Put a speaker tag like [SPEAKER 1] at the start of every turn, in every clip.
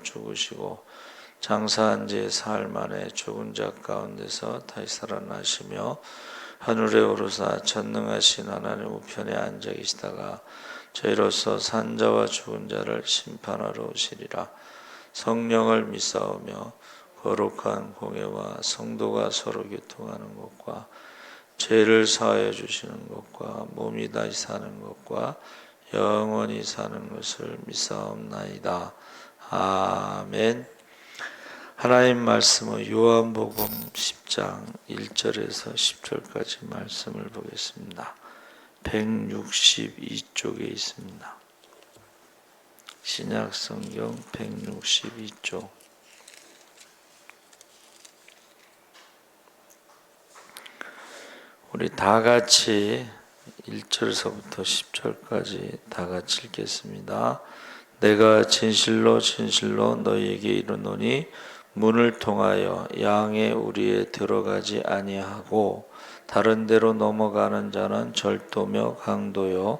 [SPEAKER 1] 죽으시고 장사한 지 사흘 만에 죽은 자 가운데서 다시 살아나시며 하늘에 오르사 전능하신 하나님 우편에 앉아 계시다가 저희로서 산 자와 죽은 자를 심판하러 오시리라. 성령을 믿사오며 거룩한 공예와 성도가 서로 교통하는 것과 죄를 사하여 주시는 것과 몸이 다시 사는 것과 영원히 사는 것을 믿사옵나이다. 아멘. 하나님 말씀은 요한복음 10장 1절에서 10절까지 말씀을 보겠습니다. 162쪽에 있습니다. 신약성경 162쪽. 우리 다 같이 1절에서부터 10절까지 다 같이 읽겠습니다. 내가 진실로 진실로 너희에게 이르노니 문을 통하여 양의 우리에 들어가지 아니하고 다른 데로 넘어가는 자는 절도며 강도요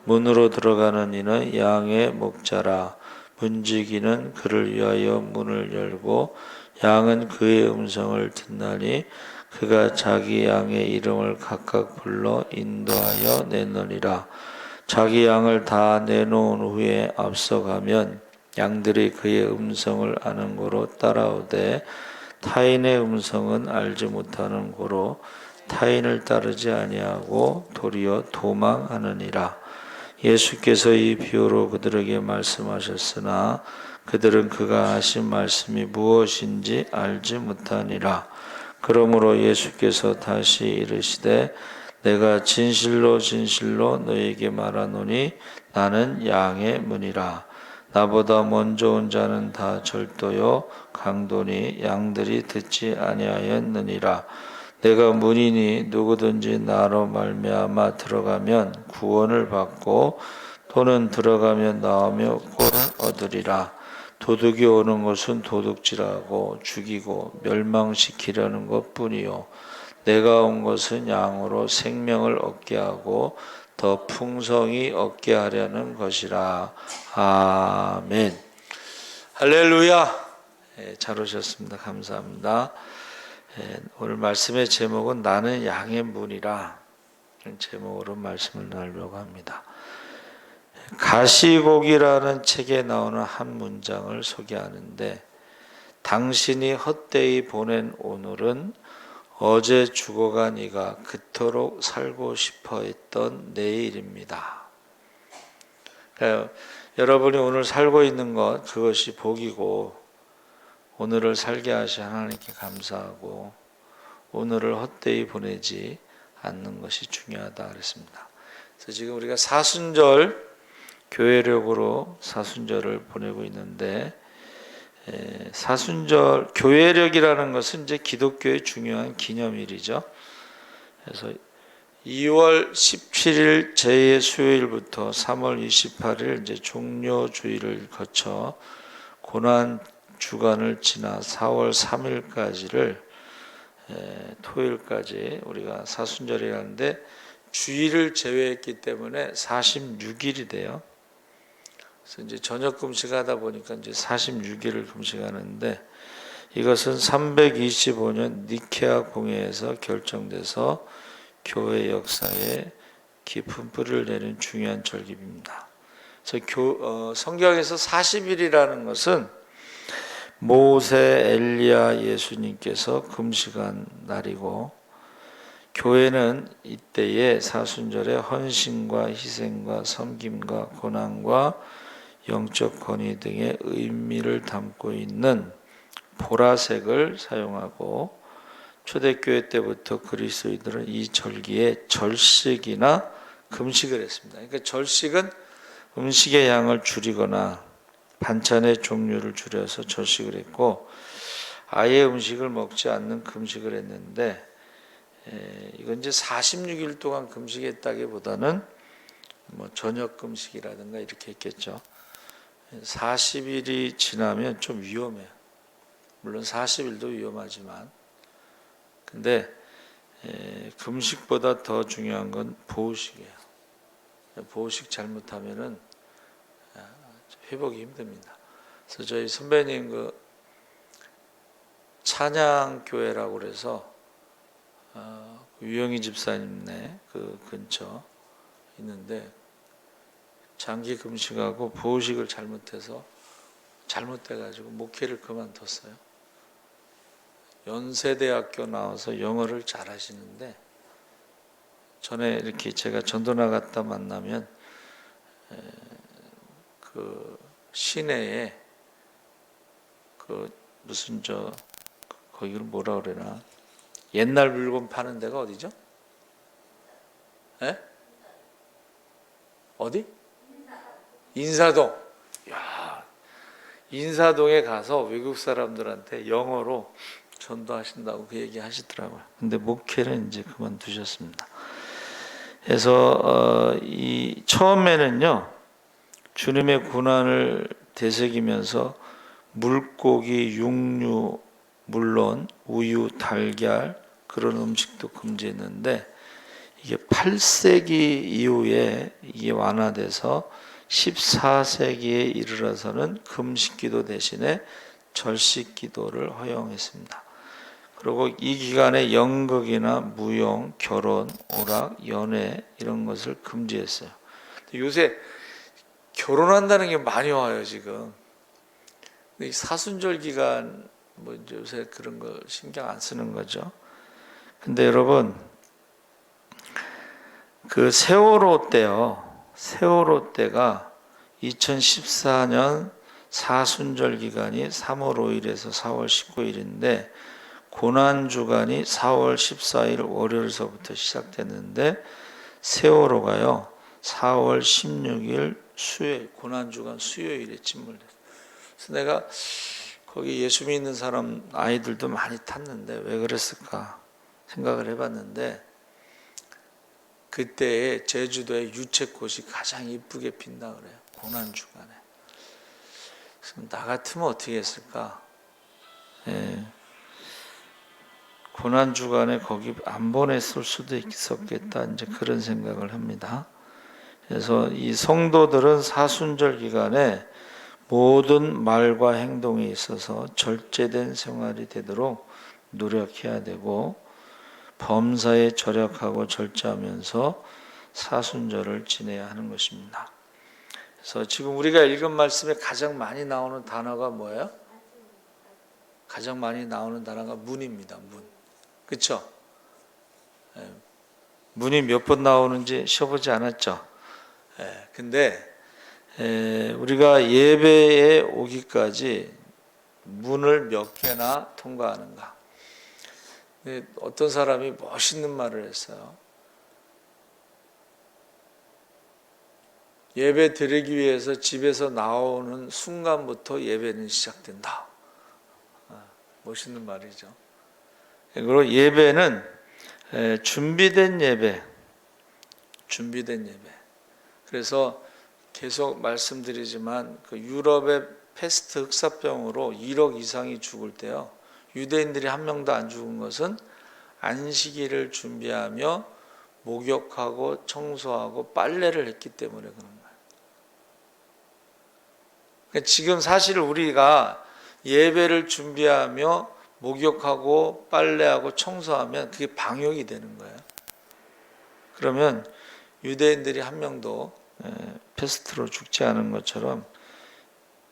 [SPEAKER 1] 문으로 들어가는 이는 양의 목자라. 문지기는 그를 위하여 문을 열고 양은 그의 음성을 듣나니 그가 자기 양의 이름을 각각 불러 인도하여 내느니라. 자기 양을 다 내놓은 후에 앞서가면 양들이 그의 음성을 아는 고로 따라오되 타인의 음성은 알지 못하는 고로 타인을 따르지 아니하고 도리어 도망하느니라. 예수께서 이 비유로 그들에게 말씀하셨으나 그들은 그가 하신 말씀이 무엇인지 알지 못하니라. 그러므로 예수께서 다시 이르시되 내가 진실로 진실로 너희에게 말하노니 나는 양의 문이라. 나보다 먼저 온 자는 다 절도요 강도니 양들이 듣지 아니하였느니라. 내가 문이니 누구든지 나로 말미암아 들어가면 구원을 받고 또는 들어가면 나오며 꼴을 얻으리라. 도둑이 오는 것은 도둑질하고 죽이고 멸망시키려는 것뿐이요 내가 온 것은 양으로 생명을 얻게 하고 더 풍성히 얻게 하려는 것이라. 아멘. 할렐루야. 잘 오셨습니다. 감사합니다. 오늘 말씀의 제목은 나는 양의 문이라 이런 제목으로 말씀을 나누려고 합니다. 가시곡이라는 책에 나오는 한 문장을 소개하는데 당신이 헛되이 보낸 오늘은 어제 죽어간 이가 그토록 살고 싶어 했던 내일입니다. 그러니까 여러분이 오늘 살고 있는 것 그것이 복이고 오늘을 살게 하신 하나님께 감사하고 오늘을 헛되이 보내지 않는 것이 중요하다 그랬습니다. 그래서 지금 우리가 사순절 교회력으로 사순절을 보내고 있는데 사순절 교회력이라는 것은 이제 기독교의 중요한 기념일이죠. 그래서 2월 17일 제2의 수요일부터 3월 28일 이제 종료주일을 거쳐 고난 주간을 지나 4월 3일까지를 토요일까지 우리가 사순절이라는데 주일을 제외했기 때문에 46일이 돼요. 그래서 이제 저녁 금식하다 보니까 이제 46일을 금식하는데 이것은 325년 니케아 공회에서 결정돼서 교회 역사에 깊은 뿌리를 내는 중요한 절기입니다. 그래서 성경에서 40일이라는 것은 모세, 엘리야, 예수님께서 금식한 날이고 교회는 이때에 사순절에 헌신과 희생과 섬김과 고난과 영적 권위 등의 의미를 담고 있는 보라색을 사용하고 초대교회 때부터 그리스도인들은 이 절기에 절식이나 금식을 했습니다. 그러니까 절식은 음식의 양을 줄이거나 반찬의 종류를 줄여서 절식을 했고 아예 음식을 먹지 않는 금식을 했는데 이건 이제 46일 동안 금식했다기보다는 뭐 저녁 금식이라든가 이렇게 했겠죠. 40일이 지나면 좀 위험해요. 물론 40일도 위험하지만 근데 금식보다 더 중요한 건 보호식이에요. 보호식 잘못하면은 회복이 힘듭니다. 그래서 저희 선배님 그 찬양교회라고 그래서 유영희 집사님네 그 근처 있는데 장기 금식하고 보호식을 잘못돼가지고 목회를 그만뒀어요. 연세대학교 나와서 영어를 잘하시는데 전에 이렇게 제가 전도 나갔다 만나면 그 시내에 그 무슨 거기를 뭐라 그래나 옛날 물건 파는 데가 어디죠? 에? 어디? 인사동. 야, 인사동에 가서 외국 사람들한테 영어로 전도하신다고 그 얘기 하시더라고요. 근데 목회는 이제 그만두셨습니다. 그래서 이 처음에는요 주님의 고난을 되새기면서 물고기, 육류, 물론 우유, 달걀 그런 음식도 금지했는데 이게 8세기 이후에 이게 완화돼서 14세기에 이르러서는 금식기도 대신에 절식기도를 허용했습니다. 그리고 이 기간에 연극이나 무용, 결혼, 오락, 연애 이런 것을 금지했어요. 요새 결혼한다는 게 많이 와요 지금. 이 사순절 기간 뭐 이제 요새 그런 거 신경 안 쓰는 거죠. 근데 여러분 그 세월호 때가 2014년 사순절 기간이 3월 5일에서 4월 19일인데 고난 주간이 4월 14일 월요일서부터 시작됐는데 세월호가요 4월 16일 수요일 고난 주간 수요일에 침몰됐어요. 그래서 내가 거기 예수 믿는 사람 아이들도 많이 탔는데 왜 그랬을까 생각을 해봤는데 그때에 제주도의 유채꽃이 가장 이쁘게 핀다 그래요. 고난 주간에. 그래서 나 같으면 어떻게 했을까? 고난 주간에 거기 안 보냈을 수도 있었겠다 이제 그런 생각을 합니다. 그래서 이 성도들은 사순절 기간에 모든 말과 행동에 있어서 절제된 생활이 되도록 노력해야 되고 범사에 절약하고 절제하면서 사순절을 지내야 하는 것입니다. 그래서 지금 우리가 읽은 말씀에 가장 많이 나오는 단어가 뭐예요? 가장 많이 나오는 단어가 문입니다. 문. 그렇죠? 문이 몇 번 나오는지 쉬어보지 않았죠? 근데 우리가 예배에 오기까지 문을 몇 개나 통과하는가? 어떤 사람이 멋있는 말을 했어요. 예배 드리기 위해서 집에서 나오는 순간부터 예배는 시작된다. 멋있는 말이죠. 그리고 예배는 준비된 예배. 그래서 계속 말씀드리지만 그 유럽의 패스트 흑사병으로 1억 이상이 죽을 때요. 유대인들이 한 명도 안 죽은 것은 안식일을 준비하며 목욕하고 청소하고 빨래를 했기 때문에 그런 거예요. 그러니까 지금 사실 우리가 예배를 준비하며 목욕하고 빨래하고 청소하면 그게 방역이 되는 거예요. 그러면 유대인들이 한 명도 패스트로 죽지 않은 것처럼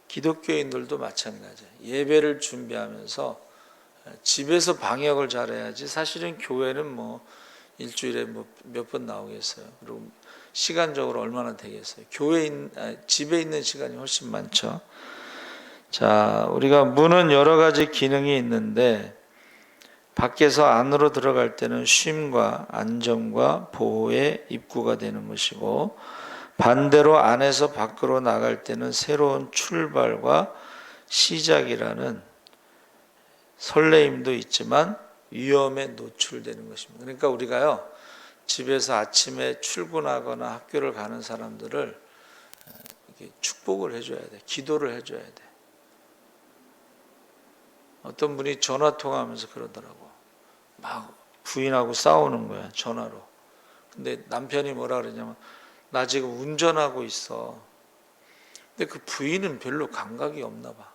[SPEAKER 1] 기독교인들도 마찬가지예요. 예배를 준비하면서 집에서 방역을 잘해야지 사실은 교회는 뭐 일주일에 뭐 몇 번 나오겠어요. 그리고 시간적으로 얼마나 되겠어요. 집에 있는 시간이 훨씬 많죠. 자, 우리가 문은 여러 가지 기능이 있는데 밖에서 안으로 들어갈 때는 쉼과 안정과 보호의 입구가 되는 것이고 반대로 안에서 밖으로 나갈 때는 새로운 출발과 시작이라는 설레임도 있지만 위험에 노출되는 것입니다. 그러니까 우리가요 집에서 아침에 출근하거나 학교를 가는 사람들을 축복을 해줘야 돼. 기도를 해줘야 돼. 어떤 분이 전화 통화하면서 그러더라고. 막 부인하고 싸우는 거야 전화로. 근데 남편이 뭐라 그러냐면 나 지금 운전하고 있어. 근데 그 부인은 별로 감각이 없나 봐.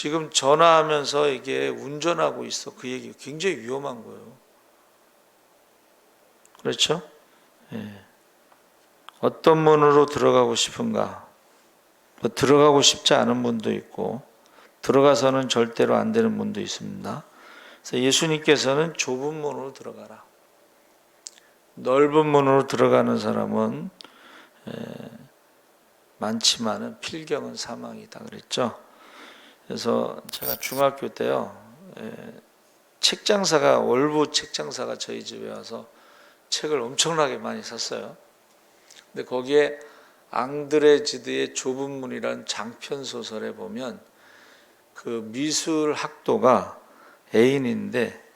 [SPEAKER 1] 지금 전화하면서 이게 운전하고 있어. 그 얘기 굉장히 위험한 거예요. 그렇죠? 예. 어떤 문으로 들어가고 싶은가? 뭐 들어가고 싶지 않은 분도 있고 들어가서는 절대로 안 되는 분도 있습니다. 그래서 예수님께서는 좁은 문으로 들어가라. 넓은 문으로 들어가는 사람은 많지만은 필경은 사망이다 그랬죠. 그래서 제가 중학교 때요, 책 장사가 월부 책 장사가 저희 집에 와서 책을 엄청나게 많이 샀어요. 근데 거기에 앙드레지드의 좁은 문이라는 장편 소설에 보면 그 미술 학도가 애인인데,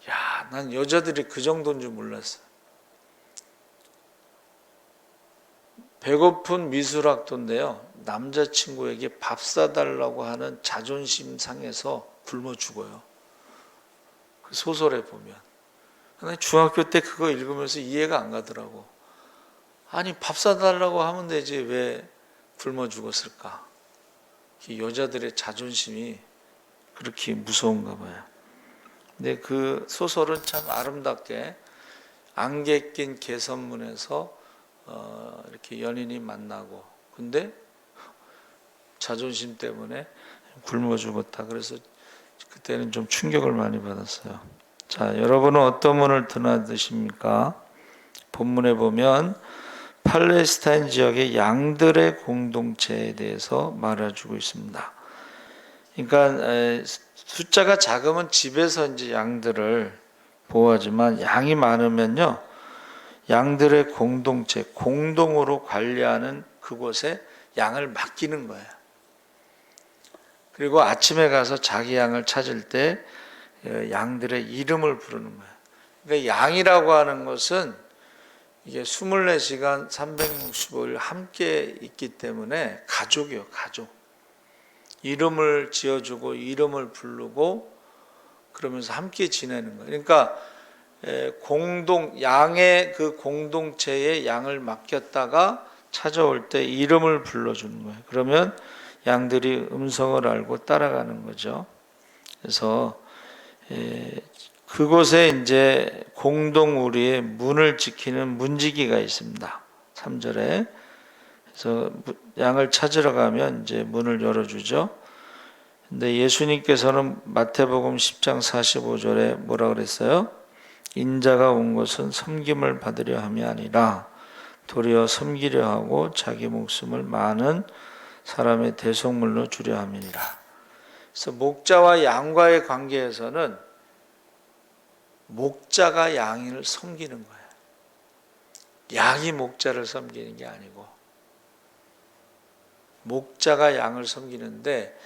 [SPEAKER 1] 야, 난 여자들이 그 정도인 줄 몰랐어. 배고픈 미술 학도인데요, 남자친구에게 밥 사달라고 하는 자존심 상해서 굶어 죽어요. 그 소설에 보면. 근데 중학교 때 그거 읽으면서 이해가 안 가더라고. 아니, 밥 사달라고 하면 되지 왜 굶어 죽었을까? 여자들의 자존심이 그렇게 무서운가 봐요. 근데 그 소설은 참 아름답게 안개 낀 개선문에서 이렇게 연인이 만나고, 근데 자존심 때문에 굶어 죽었다. 그래서 그때는 좀 충격을 많이 받았어요. 자, 여러분은 어떤 문을 드나드십니까? 본문에 보면 팔레스타인 지역의 양들의 공동체에 대해서 말해주고 있습니다. 그러니까 숫자가 작으면 집에서 이제 양들을 보호하지만 양이 많으면요, 양들의 공동체, 공동으로 관리하는 그곳에 양을 맡기는 거예요. 그리고 아침에 가서 자기 양을 찾을 때 양들의 이름을 부르는 거예요. 그러니까 양이라고 하는 것은 이게 24시간 365일 함께 있기 때문에 가족이요, 가족. 이름을 지어주고 이름을 부르고 그러면서 함께 지내는 거예요. 그러니까 양의 그 공동체에 양을 맡겼다가 찾아올 때 이름을 불러주는 거예요. 그러면 양들이 음성을 알고 따라가는 거죠. 그래서 그곳에 이제 공동 우리의 문을 지키는 문지기가 있습니다. 3절에. 그래서 양을 찾으러 가면 이제 문을 열어주죠. 근데 예수님께서는 마태복음 10장 45절에 뭐라 그랬어요? 인자가 온 것은 섬김을 받으려 함이 아니라 도리어 섬기려 하고 자기 목숨을 많은 사람의 대속물로 주려 함이니라. 그래서 목자와 양과의 관계에서는 목자가 양을 섬기는 거예요. 양이 목자를 섬기는 게 아니고 목자가 양을 섬기는데,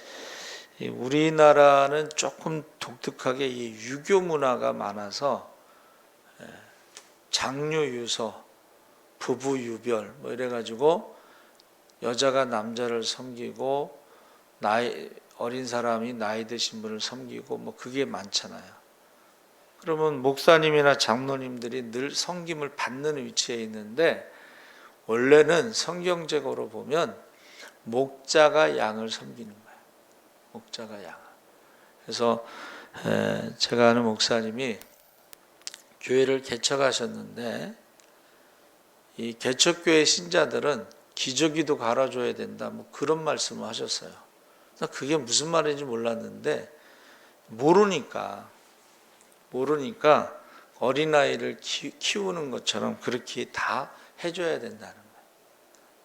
[SPEAKER 1] 우리나라는 조금 독특하게 이 유교 문화가 많아서 장유유서, 부부유별 뭐 이래가지고 여자가 남자를 섬기고 어린 사람이 나이 드신 분을 섬기고 뭐 그게 많잖아요. 그러면 목사님이나 장로님들이 늘 섬김을 받는 위치에 있는데, 원래는 성경적으로 보면 목자가 양을 섬기는 거예요. 목자가 양을. 그래서 제가 아는 목사님이 교회를 개척하셨는데, 이 개척교회 신자들은 기저귀도 갈아줘야 된다, 뭐 그런 말씀을 하셨어요. 그게 무슨 말인지 몰랐는데, 모르니까 어린아이를 키우는 것처럼 그렇게 다 해줘야 된다는 거예요.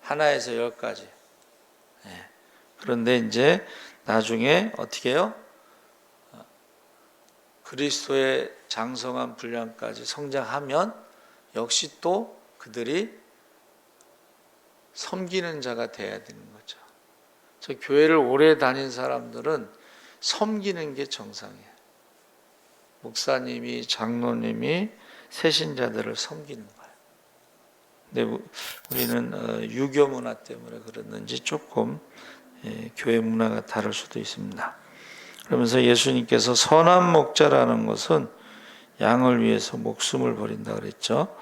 [SPEAKER 1] 하나에서 10가지. 그런데 이제 나중에 어떻게 해요? 그리스도의 장성한 분량까지 성장하면 역시 또 그들이 섬기는 자가 돼야 되는 거죠. 저 교회를 오래 다닌 사람들은 섬기는 게 정상이에요. 목사님이, 장로님이 새신자들을 섬기는 거예요. 근데 우리는 유교 문화 때문에 그랬는지 조금 교회 문화가 다를 수도 있습니다. 그러면서 예수님께서 선한 목자라는 것은 양을 위해서 목숨을 버린다 그랬죠.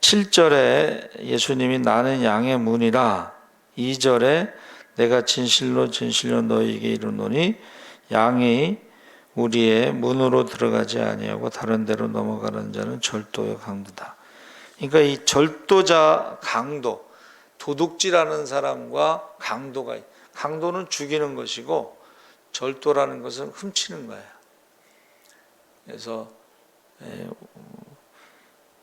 [SPEAKER 1] 7절에 예수님이 나는 양의 문이라, 2절에 내가 진실로 진실로 너희에게 이르노니 양이 우리의 문으로 들어가지 아니하고 다른 데로 넘어가는 자는 절도의 강도다. 그러니까 이 절도자 강도, 도둑질하는 사람과 강도는 죽이는 것이고 절도라는 것은 훔치는 거예요. 그래서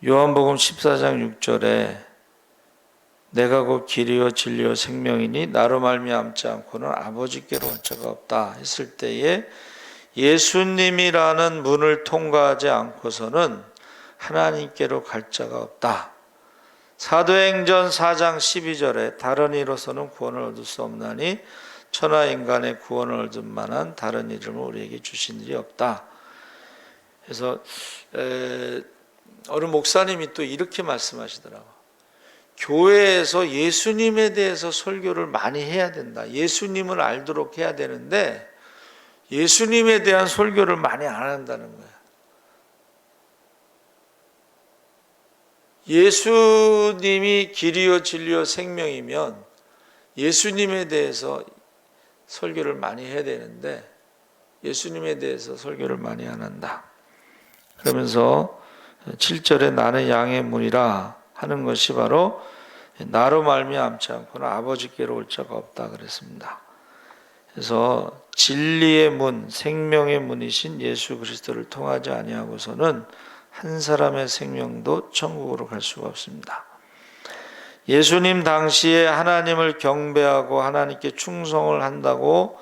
[SPEAKER 1] 요한복음 14장 6절에 내가 곧 길이요 진리요 생명이니 나로 말미암지 않고는 아버지께로 올 자가 없다 했을 때에 예수님이라는 문을 통과하지 않고서는 하나님께로 갈 자가 없다. 사도행전 4장 12절에 다른 이로서는 구원을 얻을 수 없나니 천하 인간의 구원을 얻을 만한 다른 이름을 우리에게 주신 일이 없다. 그래서 어느 목사님이 또 이렇게 말씀하시더라고요. 교회에서 예수님에 대해서 설교를 많이 해야 된다. 예수님을 알도록 해야 되는데 예수님에 대한 설교를 많이 안 한다는 거예요. 예수님이 길이요 진리요 생명이면 예수님에 대해서 설교를 많이 해야 되는데 예수님에 대해서 설교를 많이 안 한다. 그러면서 7절에 나는 양의 문이라 하는 것이 바로 나로 말미암지 않고는 아버지께로 올 자가 없다 그랬습니다. 그래서 진리의 문, 생명의 문이신 예수 그리스도를 통하지 아니하고서는 한 사람의 생명도 천국으로 갈 수가 없습니다. 예수님 당시에 하나님을 경배하고 하나님께 충성을 한다고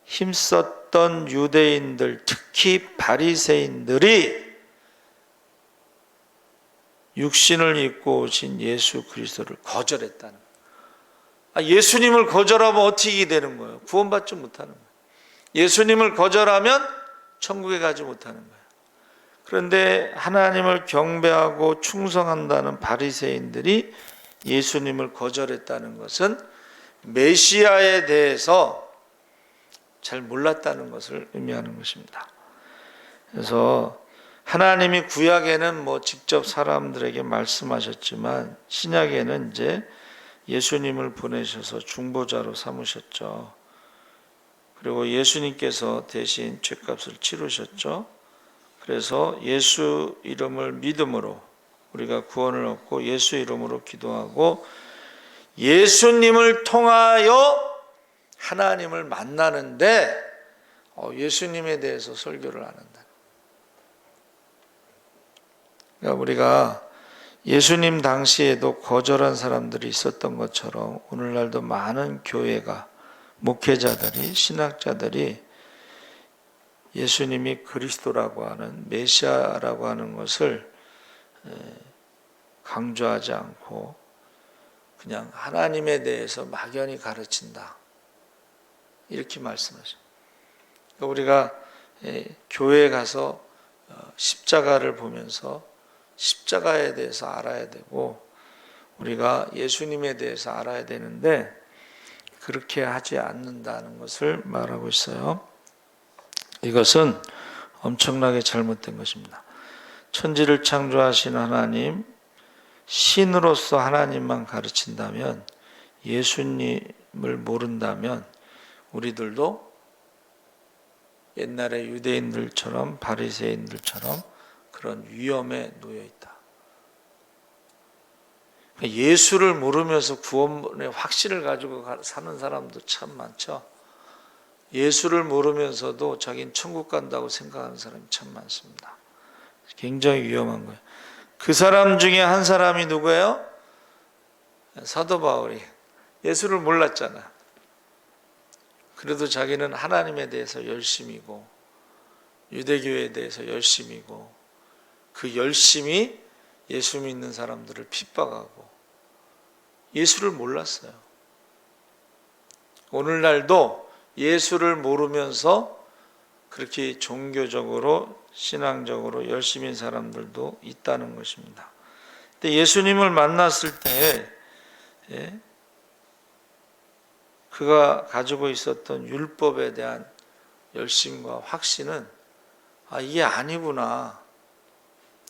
[SPEAKER 1] 힘썼던 유대인들, 특히 바리새인들이 육신을 입고 오신 예수 그리스도를 거절했다는 거예요. 예수님을 거절하면 어떻게 되는 거예요? 구원받지 못하는 거예요. 예수님을 거절하면 천국에 가지 못하는 거예요. 그런데 하나님을 경배하고 충성한다는 바리새인들이 예수님을 거절했다는 것은 메시아에 대해서 잘 몰랐다는 것을 의미하는 것입니다. 그래서 하나님이 구약에는 직접 사람들에게 말씀하셨지만 신약에는 이제 예수님을 보내셔서 중보자로 삼으셨죠. 그리고 예수님께서 대신 죄값을 치르셨죠. 그래서 예수 이름을 믿음으로 우리가 구원을 얻고 예수 이름으로 기도하고 예수님을 통하여 하나님을 만나는데 예수님에 대해서 설교를 안 한다. 그러니까 우리가 예수님 당시에도 거절한 사람들이 있었던 것처럼 오늘날도 많은 교회가 목회자들이 신학자들이 예수님이 그리스도라고 하는 메시아라고 하는 것을 강조하지 않고 그냥 하나님에 대해서 막연히 가르친다. 이렇게 말씀하죠. 우리가 교회에 가서 십자가를 보면서 십자가에 대해서 알아야 되고 우리가 예수님에 대해서 알아야 되는데 그렇게 하지 않는다는 것을 말하고 있어요. 이것은 엄청나게 잘못된 것입니다. 천지를 창조하신 하나님, 신으로서 하나님만 가르친다면 예수님을 모른다면 우리들도 옛날에 유대인들처럼 바리새인들처럼 그런 위험에 놓여 있다. 예수를 모르면서 구원의 확신을 가지고 사는 사람도 참 많죠. 예수를 모르면서도 자기는 천국 간다고 생각하는 사람이 참 많습니다. 굉장히 위험한 거예요. 그 사람 중에 한 사람이 누구예요? 사도 바울이 예수를 몰랐잖아. 그래도 자기는 하나님에 대해서 열심이고 유대교에 대해서 열심이고 그 열심이 예수 믿는 사람들을 핍박하고 예수를 몰랐어요. 오늘날도 예수를 모르면서 그렇게 종교적으로 신앙적으로 열심인 사람들도 있다는 것입니다. 근데 예수님을 만났을 때 그가 가지고 있었던 율법에 대한 열심과 확신은 이게 아니구나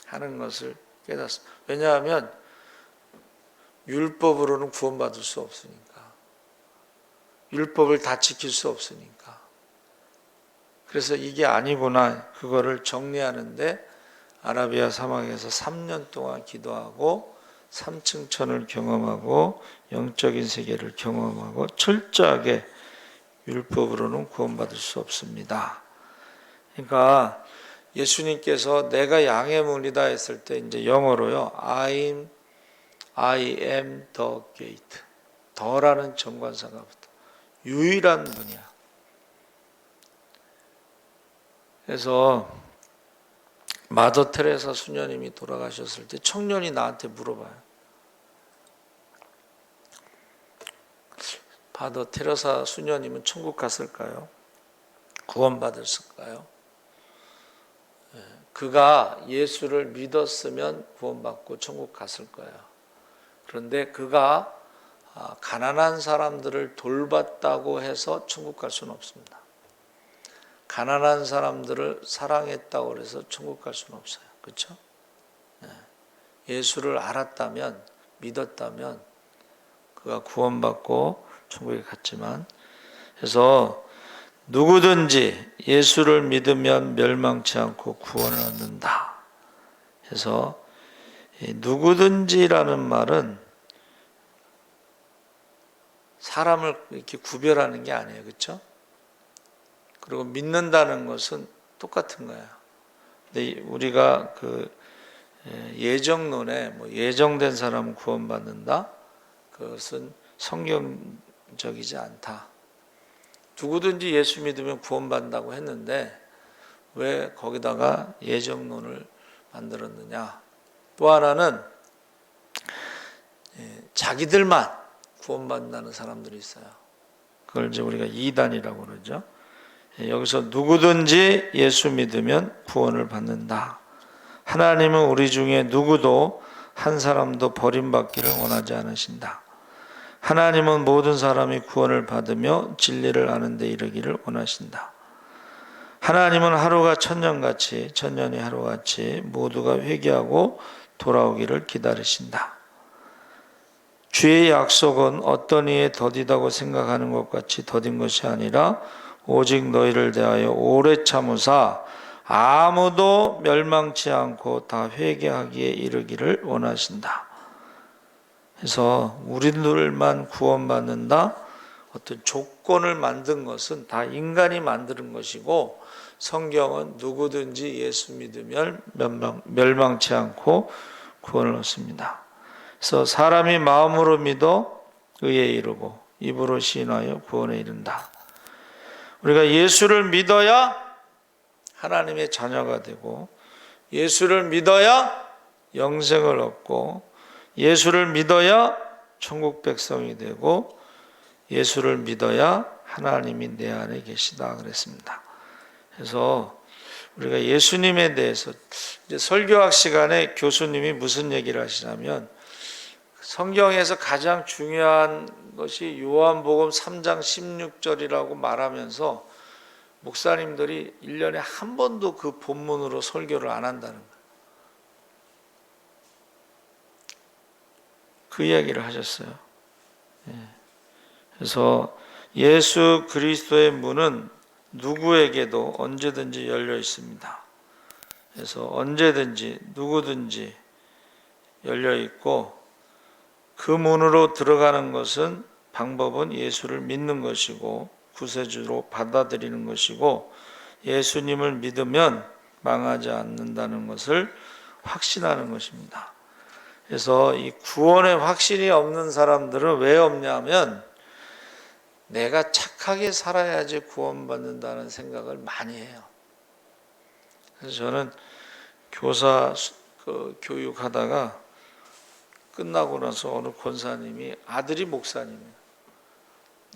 [SPEAKER 1] 하는 것을 깨닫습니다. 왜냐하면 율법으로는 구원받을 수 없으니까. 율법을 다 지킬 수 없으니까. 그래서 이게 아니구나, 그거를 정리하는데 아라비아 사막에서 3년 동안 기도하고 3층천을 경험하고 영적인 세계를 경험하고 철저하게 율법으로는 구원받을 수 없습니다. 그러니까 예수님께서 내가 양의 문이다 했을 때 이제 영어로요, I am the gate. 더라는 정관사가부터 유일한 문이야. 그래서 마더 테레사 수녀님이 돌아가셨을 때 청년이 나한테 물어봐요. 마더 테레사 수녀님은 천국 갔을까요? 구원받았을까요? 그가 예수를 믿었으면 구원받고 천국 갔을 거예요. 그런데 그가 가난한 사람들을 돌봤다고 해서 천국 갈 수는 없습니다. 가난한 사람들을 사랑했다고 해서 천국 갈 수는 없어요. 그렇죠? 예수를 알았다면, 믿었다면 그가 구원받고 천국에 갔지만, 그래서 누구든지 예수를 믿으면 멸망치 않고 구원을 얻는다. 그래서 누구든지라는 말은 사람을 이렇게 구별하는 게 아니에요. 그렇죠? 그리고 믿는다는 것은 똑같은 거예요. 근데 우리가 그 예정론에 예정된 사람은 구원받는다? 그것은 성경적이지 않다. 누구든지 예수 믿으면 구원받는다고 했는데 왜 거기다가 예정론을 만들었느냐? 또 하나는 자기들만 구원받는다는 사람들이 있어요. 그걸 이제 우리가 이단이라고 그러죠. 여기서 누구든지 예수 믿으면 구원을 받는다. 하나님은 우리 중에 누구도 한 사람도 버림받기를 원하지 않으신다. 하나님은 모든 사람이 구원을 받으며 진리를 아는 데 이르기를 원하신다. 하나님은 하루가 천년같이 천년이 하루같이 모두가 회개하고 돌아오기를 기다리신다. 주의 약속은 어떤 이에 더디다고 생각하는 것 같이 더딘 것이 아니라 오직 너희를 대하여 오래 참으사 아무도 멸망치 않고 다 회개하기에 이르기를 원하신다. 그래서 우리들만 구원받는다, 어떤 조건을 만든 것은 다 인간이 만드는 것이고, 성경은 누구든지 예수 믿으면 멸망치 않고 구원을 얻습니다. 그래서 사람이 마음으로 믿어 의에 이르고 입으로 시인하여 구원에 이른다. 우리가 예수를 믿어야 하나님의 자녀가 되고, 예수를 믿어야 영생을 얻고, 예수를 믿어야 천국 백성이 되고, 예수를 믿어야 하나님이 내 안에 계시다 그랬습니다. 그래서 우리가 예수님에 대해서 이제 설교학 시간에 교수님이 무슨 얘기를 하시냐면, 성경에서 가장 중요한 것이 요한복음 3장 16절이라고 말하면서 목사님들이 1년에 한 번도 그 본문으로 설교를 안 한다는 거예요. 그 이야기를 하셨어요. 그래서 예수 그리스도의 문은 누구에게도 언제든지 열려 있습니다. 그래서 언제든지 누구든지 열려 있고, 그 문으로 들어가는 것은 방법은 예수를 믿는 것이고 구세주로 받아들이는 것이고, 예수님을 믿으면 망하지 않는다는 것을 확신하는 것입니다. 그래서 이 구원의 확신이 없는 사람들은 왜 없냐면, 내가 착하게 살아야지 구원받는다는 생각을 많이 해요. 그래서 저는 교사 교육하다가 끝나고 나서 어느 권사님이, 아들이 목사님이에요.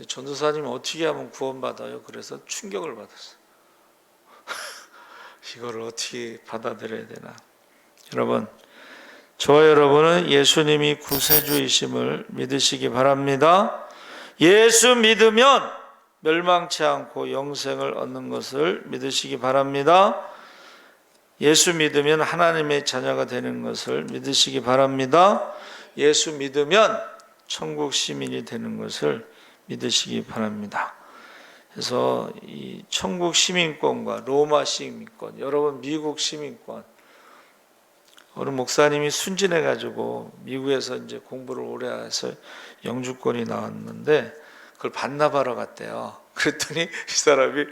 [SPEAKER 1] 전도사님 어떻게 하면 구원받아요? 그래서 충격을 받았어요. 이거를 어떻게 받아들여야 되나. 여러분, 저와 여러분은 예수님이 구세주이심을 믿으시기 바랍니다. 예수 믿으면 멸망치 않고 영생을 얻는 것을 믿으시기 바랍니다. 예수 믿으면 하나님의 자녀가 되는 것을 믿으시기 바랍니다. 예수 믿으면 천국 시민이 되는 것을 믿으시기 바랍니다. 그래서 이 천국 시민권과 로마 시민권, 여러분 미국 시민권, 어느 목사님이 순진해 가지고 미국에서 이제 공부를 오래 해서 영주권이 나왔는데 그걸 반납하러 갔대요. 그랬더니 이 사람이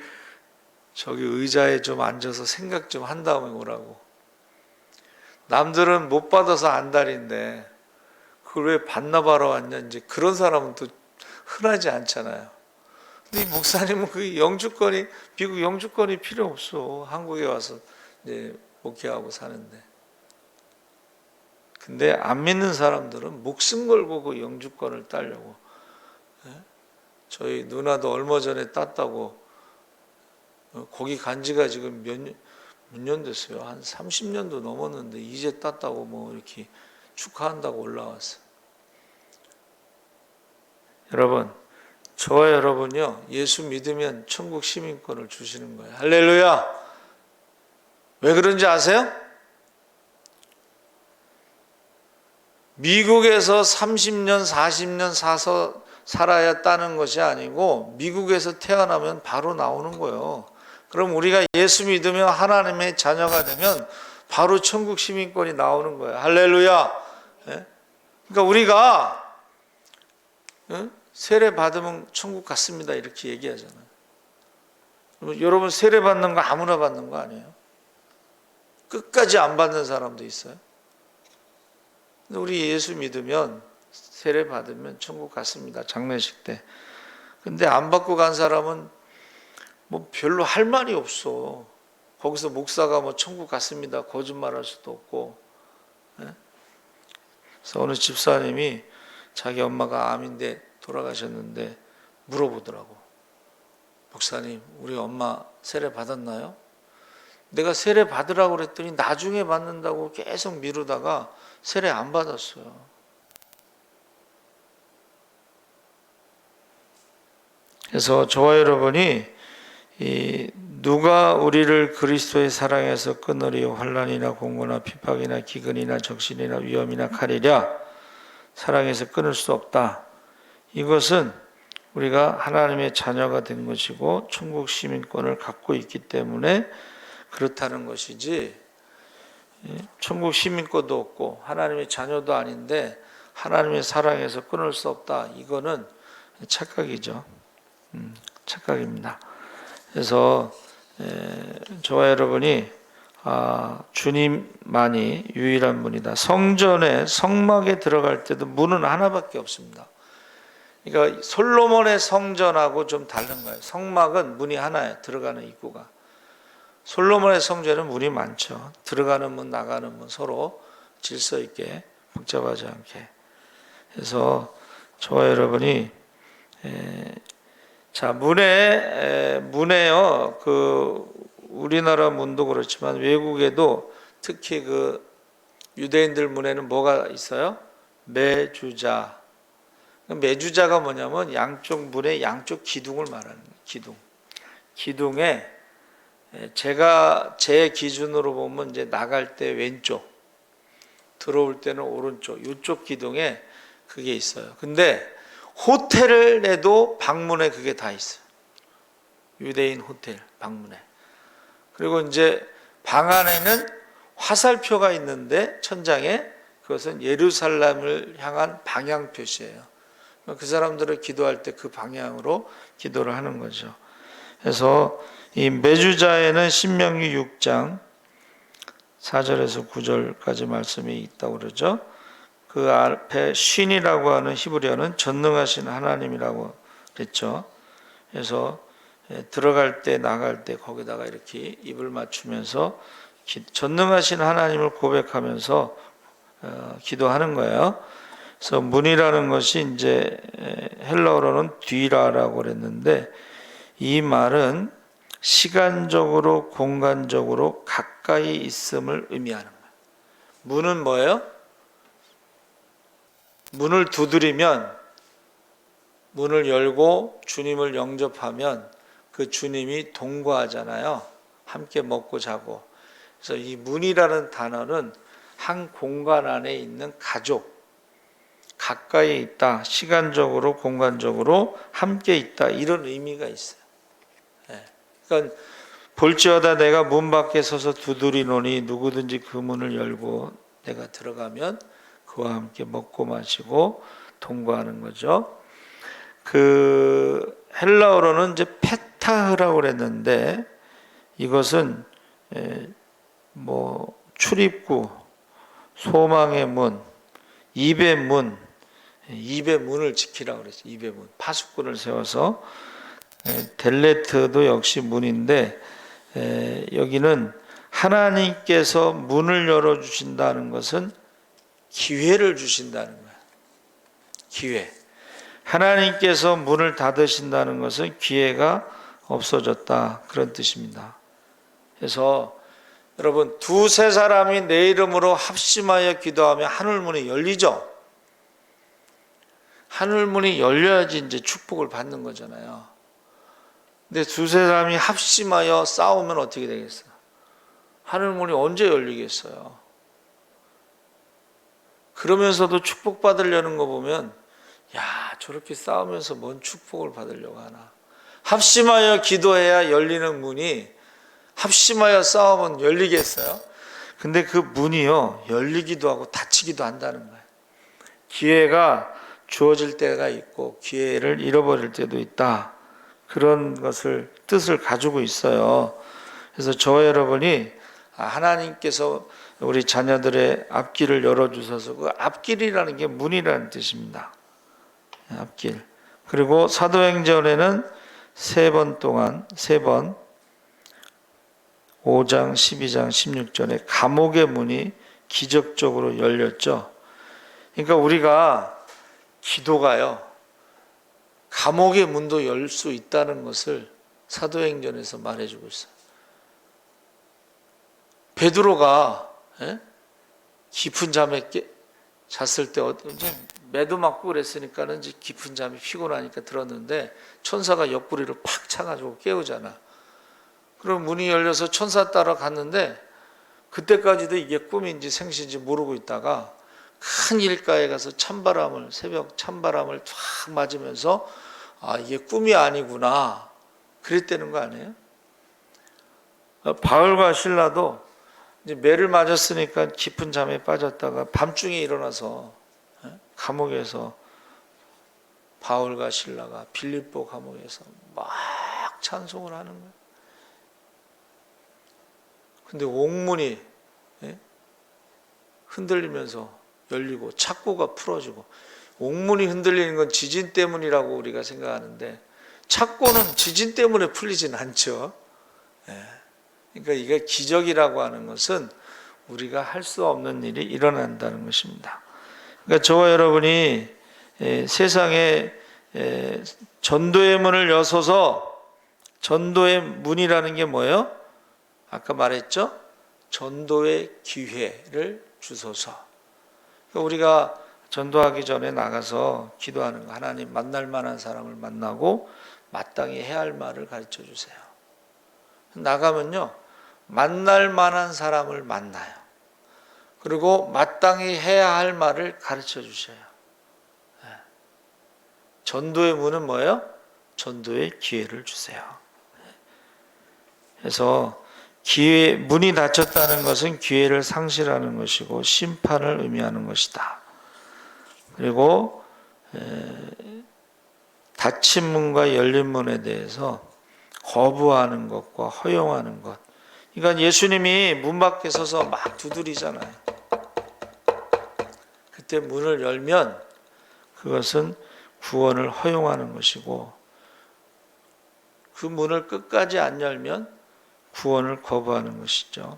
[SPEAKER 1] 저기 의자에 좀 앉아서 생각 좀 한 다음에 오라고. 남들은 못 받아서 안달인데 그걸 왜 반납하러 왔냐, 이제 그런 사람은 또 흔하지 않잖아요. 근데 이 목사님은 그 영주권이, 미국 영주권이 필요 없어. 한국에 와서 이제 목회하고 사는데. 근데 안 믿는 사람들은 목숨 걸고 그 영주권을 따려고. 저희 누나도 얼마 전에 땄다고, 거기 간 지가 지금 몇 년 됐어요. 한 30년도 넘었는데 이제 땄다고 뭐 이렇게 축하한다고 올라왔어요. 여러분, 저와 여러분요, 예수 믿으면 천국 시민권을 주시는 거예요. 할렐루야! 왜 그런지 아세요? 미국에서 30년, 40년 살아야 따는 것이 아니고 미국에서 태어나면 바로 나오는 거예요. 그럼 우리가 예수 믿으면 하나님의 자녀가 되면 바로 천국 시민권이 나오는 거예요. 할렐루야! 그러니까 우리가 세례 받으면 천국 갔습니다 이렇게 얘기하잖아요. 여러분 세례 받는 거 아무나 받는 거 아니에요? 끝까지 안 받는 사람도 있어요. 근데 우리 예수 믿으면 세례 받으면 천국 갔습니다. 장례식 때. 근데 안 받고 간 사람은 뭐 별로 할 말이 없어. 거기서 목사가 뭐 천국 갔습니다 거짓말할 수도 없고. 그래서 어느 집사님이 자기 엄마가 암인데 돌아가셨는데 물어보더라고. 목사님, 우리 엄마 세례 받았나요? 내가 세례 받으라고 그랬더니 나중에 받는다고 계속 미루다가 세례 안 받았어요. 그래서 저와 여러분이 누가 우리를 그리스도의 사랑에서 끊으리요? 환난이나 공고나 핍박이나 기근이나 적신이나 위험이나 칼이랴. 사랑에서 끊을 수 없다. 이것은 우리가 하나님의 자녀가 된 것이고 천국 시민권을 갖고 있기 때문에 그렇다는 것이지, 천국 시민권도 없고 하나님의 자녀도 아닌데 하나님의 사랑에서 끊을 수 없다. 이거는 착각이죠. 착각입니다. 그래서 저와 여러분이 주님만이 유일한 문이다. 성전에 성막에 들어갈 때도 문은 하나밖에 없습니다. 그러니까 솔로몬의 성전하고 좀 다른 거예요. 성막은 문이 하나예요. 들어가는 입구가. 솔로몬의 성전은 문이 많죠. 들어가는 문, 나가는 문 서로 질서 있게 복잡하지 않게. 그래서 저와 여러분이 자, 문에요. 그 우리나라 문도 그렇지만 외국에도 특히 그 유대인들 문에는 뭐가 있어요? 매주자. 매주자가 뭐냐면 양쪽 문의 양쪽 기둥을 말하는 거예요. 기둥. 기둥에 제 기준으로 보면 이제 나갈 때 왼쪽, 들어올 때는 오른쪽, 이쪽 기둥에 그게 있어요. 근데 호텔을 내도 방문에 그게 다 있어요. 유대인 호텔 방문에. 그리고 이제 방 안에는 화살표가 있는데 천장에 그것은 예루살렘을 향한 방향 표시예요. 그 사람들을 기도할 때 그 방향으로 기도를 하는 거죠. 그래서 이 매주자에는 신명기 6장 4절에서 9절까지 말씀이 있다고 그러죠. 그 앞에 쉰이라고 하는 히브리어는 전능하신 하나님이라고 그랬죠. 그래서 들어갈 때 나갈 때 거기다가 이렇게 입을 맞추면서 전능하신 하나님을 고백하면서 기도하는 거예요. 그래서 문이라는 것이 이제 헬라어로는 뒤라라고 그랬는데 이 말은 시간적으로 공간적으로 가까이 있음을 의미하는 거예요. 문은 뭐예요? 문을 두드리면, 문을 열고 주님을 영접하면 그 주님이 동거하잖아요. 함께 먹고 자고. 그래서 이 문이라는 단어는 한 공간 안에 있는 가족, 가까이 있다, 시간적으로 공간적으로 함께 있다, 이런 의미가 있어요. 그러니까 볼지어다 내가 문 밖에 서서 두드리노니 누구든지 그 문을 열고 내가 들어가면 그와 함께 먹고 마시고 동거하는 거죠. 그 헬라어로는 이제 페타흐라고 그랬는데 이것은 뭐 출입구, 소망의 문, 입의 문, 입의 문을 지키라고 그랬죠. 입의 문, 파수꾼을 세워서 델레트도 역시 문인데 여기는 하나님께서 문을 열어주신다는 것은 기회를 주신다는 거예요. 기회. 하나님께서 문을 닫으신다는 것은 기회가 없어졌다, 그런 뜻입니다. 그래서 여러분, 두세 사람이 내 이름으로 합심하여 기도하면 하늘문이 열리죠. 하늘문이 열려야지 이제 축복을 받는 거잖아요. 근데 두세 사람이 합심하여 싸우면 어떻게 되겠어요? 하늘문이 언제 열리겠어요? 그러면서도 축복받으려는 거 보면 야, 저렇게 싸우면서 뭔 축복을 받으려고 하나. 합심하여 기도해야 열리는 문이 합심하여 싸우면 열리겠어요? 근데 그 문이요, 열리기도 하고 닫히기도 한다는 거예요. 기회가 주어질 때가 있고 기회를 잃어버릴 때도 있다, 그런 것을 뜻을 가지고 있어요. 그래서 저와 여러분이 하나님께서 우리 자녀들의 앞길을 열어주셔서 그 앞길이라는 게 문이라는 뜻입니다. 앞길. 그리고 사도행전에는 세 번 5장, 12장, 16절에 감옥의 문이 기적적으로 열렸죠. 그러니까 우리가 기도가요, 감옥의 문도 열 수 있다는 것을 사도행전에서 말해주고 있어요. 베드로가 깊은 잠에 잤을 때 매도 맞고 그랬으니까는 이제 깊은 잠이 피곤하니까 들었는데 천사가 옆구리를 팍 차가지고 깨우잖아. 그럼 문이 열려서 천사 따라 갔는데 그때까지도 이게 꿈인지 생시인지 모르고 있다가 큰 길가에 가서 새벽 찬바람을 쫙 맞으면서 이게 꿈이 아니구나, 그랬다는 거 아니에요? 바울과 실라도 이제 매를 맞았으니까 깊은 잠에 빠졌다가 밤중에 일어나서 감옥에서 바울과 실라가 빌립보 감옥에서 막 찬송을 하는 거예요. 근데 옥문이 흔들리면서 열리고 착고가 풀어지고, 옥문이 흔들리는 건 지진 때문이라고 우리가 생각하는데 착고는 지진 때문에 풀리진 않죠. 그러니까 이게 기적이라고 하는 것은 우리가 할 수 없는 일이 일어난다는 것입니다. 그러니까 저와 여러분이 세상에 전도의 문을 여서서, 전도의 문이라는 게 뭐예요? 아까 말했죠? 전도의 기회를 주소서. 그러니까 우리가 전도하기 전에 나가서 기도하는 거, 하나님 만날 만한 사람을 만나고 마땅히 해야 할 말을 가르쳐 주세요. 나가면요, 만날 만한 사람을 만나요. 그리고 마땅히 해야 할 말을 가르쳐 주셔요. 전도의 문은 뭐예요? 전도의 기회를 주세요. 그래서 문이 닫혔다는 것은 기회를 상실하는 것이고 심판을 의미하는 것이다. 그리고 닫힌 문과 열린 문에 대해서 거부하는 것과 허용하는 것. 그러니까 예수님이 문 밖에 서서 막 두드리잖아요. 그때 문을 열면 그것은 구원을 허용하는 것이고, 그 문을 끝까지 안 열면 구원을 거부하는 것이죠.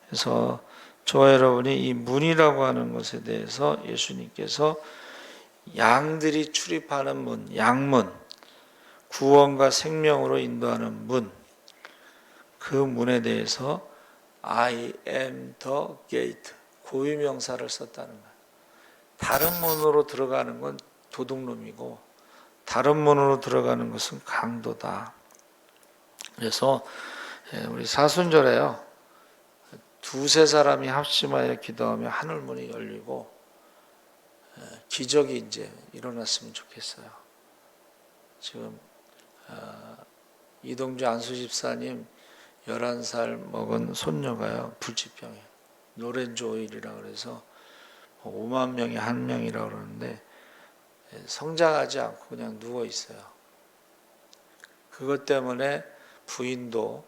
[SPEAKER 1] 그래서 저와 여러분이 이 문이라고 하는 것에 대해서 예수님께서 양들이 출입하는 문, 양문, 구원과 생명으로 인도하는 문, 그 문에 대해서 I am the gate, 고유명사를 썼다는 거예요. 다른 문으로 들어가는 건 도둑놈이고 다른 문으로 들어가는 것은 강도다. 그래서 우리 사순절에요, 두세 사람이 합심하여 기도하며 하늘문이 열리고 기적이 이제 일어났으면 좋겠어요. 지금 이동주 안수 집사님 11살 먹은 손녀가요, 불치병이에요. 노렌즈 오일이라 그래서 5만 명에 1명이라고 그러는데 성장하지 않고 그냥 누워 있어요. 그것 때문에 부인도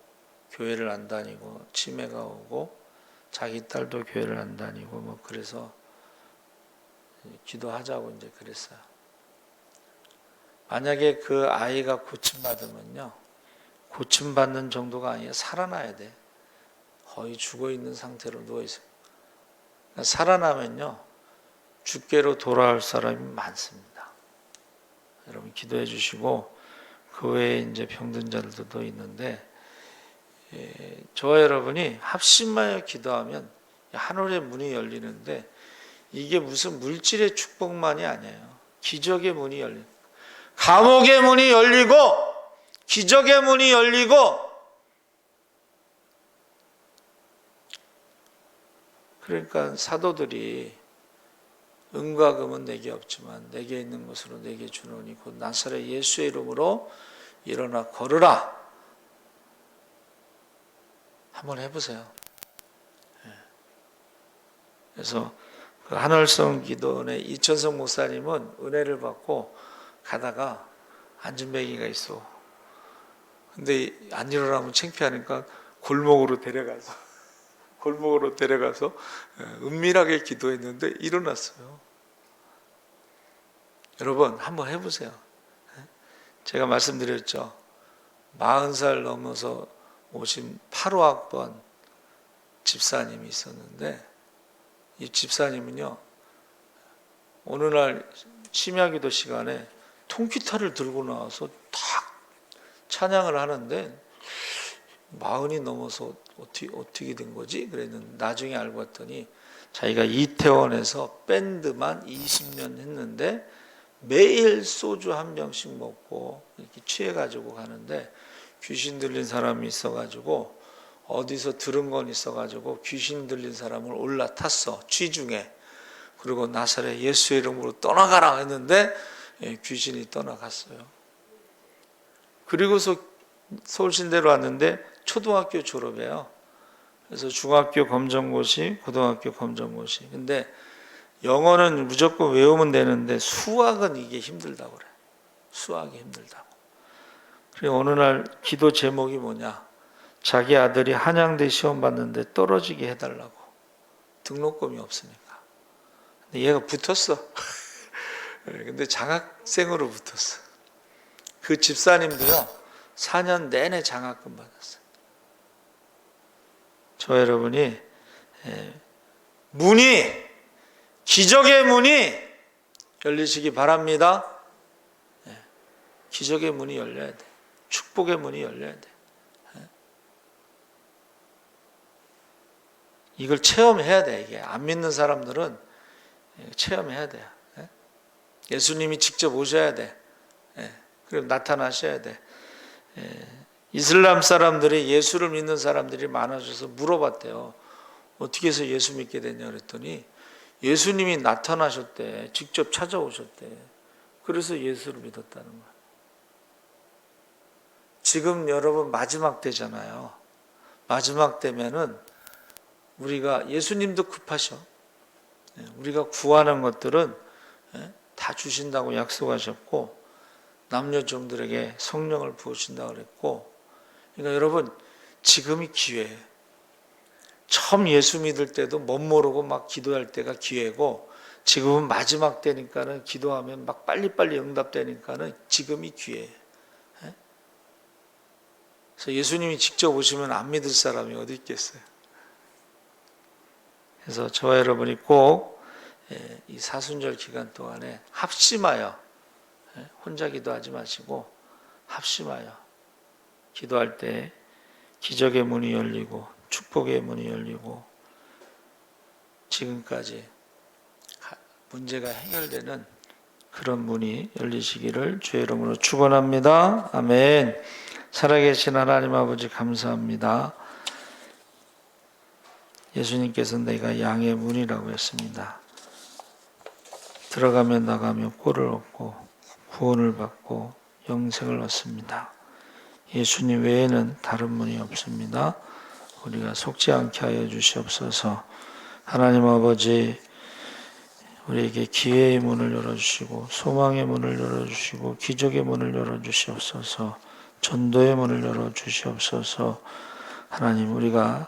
[SPEAKER 1] 교회를 안 다니고 치매가 오고 자기 딸도 교회를 안 다니고 뭐 그래서 기도하자고 이제 그랬어요. 만약에 그 아이가 고침받으면요, 고침받는 정도가 아니라 살아나야 돼. 거의 죽어있는 상태로 누워있어요. 그러니까 살아나면요, 주께로 돌아올 사람이 많습니다. 여러분 기도해 주시고, 그 외에 이제 병든 자들도 있는데, 저와 여러분이 합심하여 기도하면 하늘의 문이 열리는데, 이게 무슨 물질의 축복만이 아니에요. 기적의 문이 열리는, 감옥의 문이 열리고 기적의 문이 열리고, 그러니까 사도들이 은과 금은 내게 없지만 내게 있는 것으로 내게 주노니 곧 나사렛 예수의 이름으로 일어나 걸으라. 한번 해보세요. 그래서 그 하늘성 기도원의 이천성 목사님은 은혜를 받고 가다가 안전뱅이가 있어. 근데 안 일어나면 창피하니까 골목으로 데려가서 은밀하게 기도했는데 일어났어요. 여러분 한번 해보세요. 제가 말씀드렸죠. 40살 넘어서 오신 8호학번 집사님이 있었는데, 이 집사님은요, 어느 날 심야기도 시간에 통기타를 들고 나와서 탁 찬양을 하는데 40이 넘어서 어떻게 된 거지? 그랬는데 나중에 알고 봤더니 자기가 이태원에서 밴드만 20년 했는데 매일 소주 한 병씩 먹고 이렇게 취해가지고 가는데 귀신 들린 사람이 있어가지고, 어디서 들은 건 있어가지고 귀신 들린 사람을 올라탔어, 취중에. 그리고 나사렛 예수의 이름으로 떠나가라 했는데 귀신이 떠나갔어요. 그리고서 서울신대로 왔는데 초등학교 졸업해요. 그래서 중학교 검정고시, 고등학교 검정고시. 근데 영어는 무조건 외우면 되는데 수학은 이게 힘들다고 그래. 수학이 힘들다고. 그리고 어느 날 기도 제목이 뭐냐? 자기 아들이 한양대 시험 봤는데 떨어지게 해달라고. 등록금이 없으니까. 근데 얘가 붙었어. 근데 장학생으로 붙었어. 그 집사님도요, 4년 내내 장학금 받았어요. 저 여러분이 기적의 문이 열리시기 바랍니다. 기적의 문이 열려야 돼. 축복의 문이 열려야 돼. 이걸 체험해야 돼. 이게 안 믿는 사람들은 체험해야 돼요. 예수님이 직접 오셔야 돼. 그리고 나타나셔야 돼. 이슬람 사람들이, 예수를 믿는 사람들이 많아져서 물어봤대요. 어떻게 해서 예수 믿게 됐냐 그랬더니 예수님이 나타나셨대. 직접 찾아오셨대. 그래서 예수를 믿었다는 거야. 지금 여러분 마지막 때잖아요. 마지막 때면은 우리가, 예수님도 급하셔. 우리가 구하는 것들은 다 주신다고 약속하셨고, 남녀 종들에게 성령을 부으신다고 그랬고, 그러니까 여러분 지금이 기회예요. 처음 예수 믿을 때도 못 모르고 막 기도할 때가 기회고, 지금은 마지막 때니까는 기도하면 막 빨리빨리 응답되니까는 지금이 기회예요. 그래서 예수님이 직접 오시면 안 믿을 사람이 어디 있겠어요. 그래서 저와 여러분이 꼭 이 사순절 기간 동안에 합심하여, 혼자 기도하지 마시고 합심하여 기도할 때 기적의 문이 열리고 축복의 문이 열리고 지금까지 문제가 해결되는 그런 문이 열리시기를 주의 이름으로 축원합니다. 아멘. 살아계신 하나님 아버지 감사합니다. 예수님께서 내가 양의 문이라고 했습니다. 들어가며 나가며 꼴을 얻고 구원을 받고 영생을 얻습니다. 예수님 외에는 다른 문이 없습니다. 우리가 속지 않게 하여 주시옵소서. 하나님 아버지, 우리에게 기회의 문을 열어주시고 소망의 문을 열어주시고 기적의 문을 열어주시옵소서. 전도의 문을 열어주시옵소서. 하나님, 우리가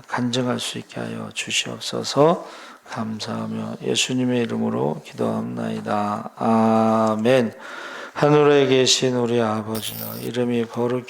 [SPEAKER 1] 간증할 수 있게 하여 주시옵소서. 감사하며 예수님의 이름으로 기도합나이다. 아멘. 하늘에 계신 우리 아버지여, 이름이 거룩히